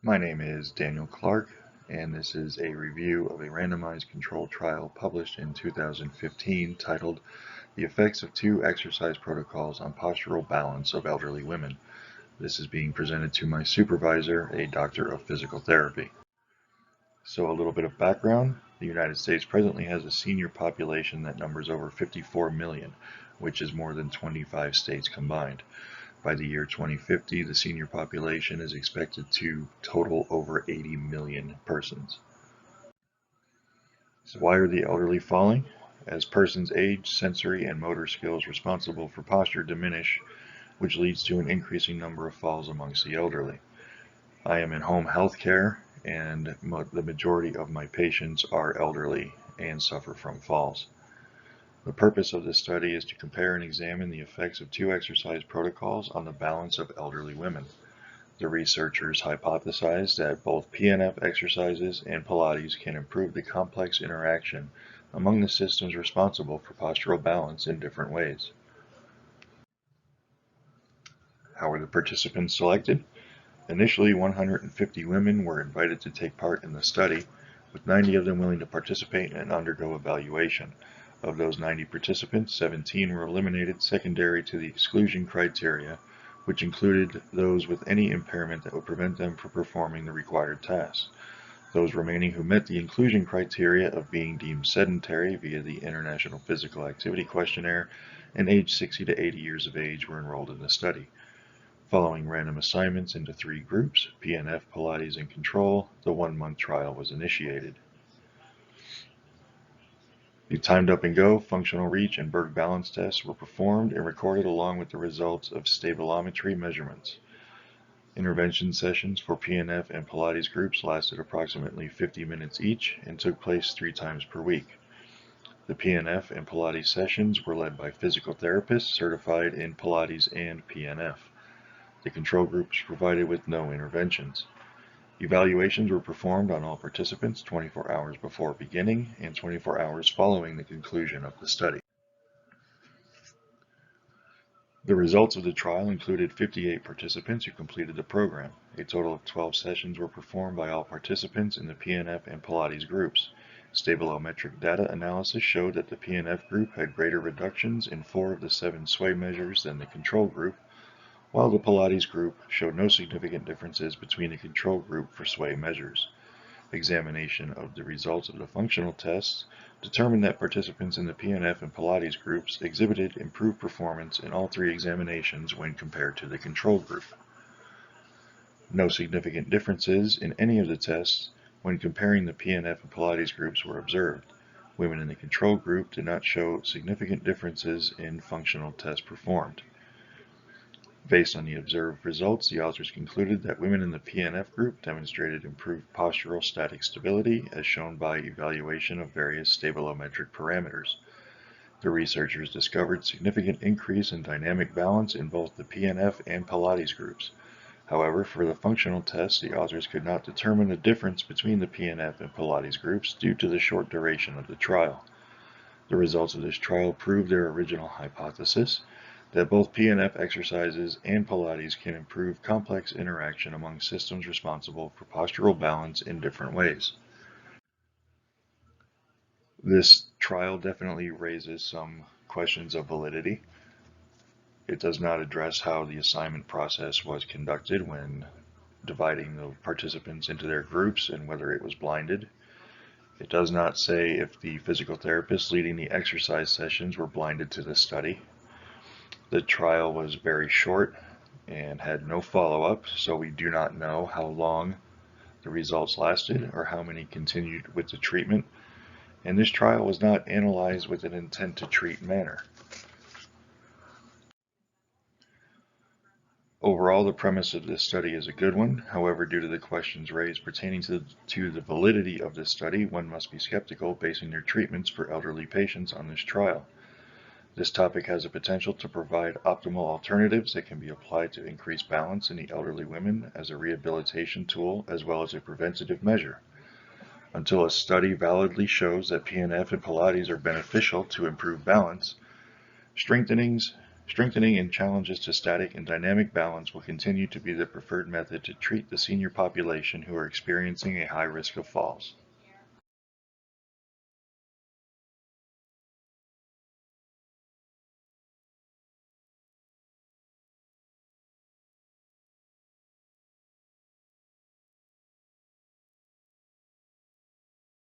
My name is Daniel Clark, and this is a review of a randomized controlled trial published in 2015 titled The Effects of Two Exercise Protocols on Postural Balance of Elderly Women. This is being presented to my supervisor, a doctor of physical therapy. So a little bit of background. The United States presently has a senior population that numbers over 54 million, which is more than 25 states combined. By the year 2050, the senior population is expected to total over 80 million persons. So why are the elderly falling? As persons age, sensory and motor skills responsible for posture diminish, which leads to an increasing number of falls amongst the elderly. I am in home health care, and the majority of my patients are elderly and suffer from falls. The purpose of this study is to compare and examine the effects of two exercise protocols on the balance of elderly women. The researchers hypothesized that both PNF exercises and Pilates can improve the complex interaction among the systems responsible for postural balance in different ways. How were the participants selected? Initially, 150 women were invited to take part in the study, with 90 of them willing to participate and undergo evaluation. Of those 90 participants, 17 were eliminated secondary to the exclusion criteria, which included those with any impairment that would prevent them from performing the required tasks. Those remaining who met the inclusion criteria of being deemed sedentary via the International Physical Activity Questionnaire and age 60 to 80 years of age were enrolled in the study. Following random assignments into 3 groups, PNF, Pilates, and Control, the 1-month trial was initiated. The timed up and go, functional reach, and Berg balance tests were performed and recorded along with the results of stabilometry measurements. Intervention sessions for PNF and Pilates groups lasted approximately 50 minutes each and took place 3 times per week. The PNF and Pilates sessions were led by physical therapists certified in Pilates and PNF. The control group was provided with no interventions. Evaluations were performed on all participants 24 hours before beginning and 24 hours following the conclusion of the study. The results of the trial included 58 participants who completed the program. A total of 12 sessions were performed by all participants in the PNF and Pilates groups. Stabilometric data analysis showed that the PNF group had greater reductions in 4 of the 7 sway measures than the control group, while the Pilates group showed no significant differences between the control group for sway measures. Examination of the results of the functional tests determined that participants in the PNF and Pilates groups exhibited improved performance in all 3 examinations when compared to the control group. No significant differences in any of the tests when comparing the PNF and Pilates groups were observed. Women in the control group did not show significant differences in functional tests performed. Based on the observed results, the authors concluded that women in the PNF group demonstrated improved postural static stability as shown by evaluation of various stabilometric parameters. The researchers discovered significant increase in dynamic balance in both the PNF and Pilates groups. However, for the functional tests, the authors could not determine the difference between the PNF and Pilates groups due to the short duration of the trial. The results of this trial proved their original hypothesis that both PNF exercises and Pilates can improve complex interaction among systems responsible for postural balance in different ways. This trial definitely raises some questions of validity. It does not address how the assignment process was conducted when dividing the participants into their groups and whether it was blinded. It does not say if the physical therapists leading the exercise sessions were blinded to the study. The trial was very short and had no follow-up, so we do not know how long the results lasted or how many continued with the treatment, and this trial was not analyzed with an intent to treat manner. Overall, the premise of this study is a good one. However, due to the questions raised pertaining to the validity of this study, one must be skeptical basing their treatments for elderly patients on this trial. This topic has a potential to provide optimal alternatives that can be applied to increase balance in the elderly women as a rehabilitation tool as well as a preventative measure. Until a study validly shows that PNF and Pilates are beneficial to improve balance, strengthenings Strengthening and challenges to static and dynamic balance will continue to be the preferred method to treat the senior population who are experiencing a high risk of falls.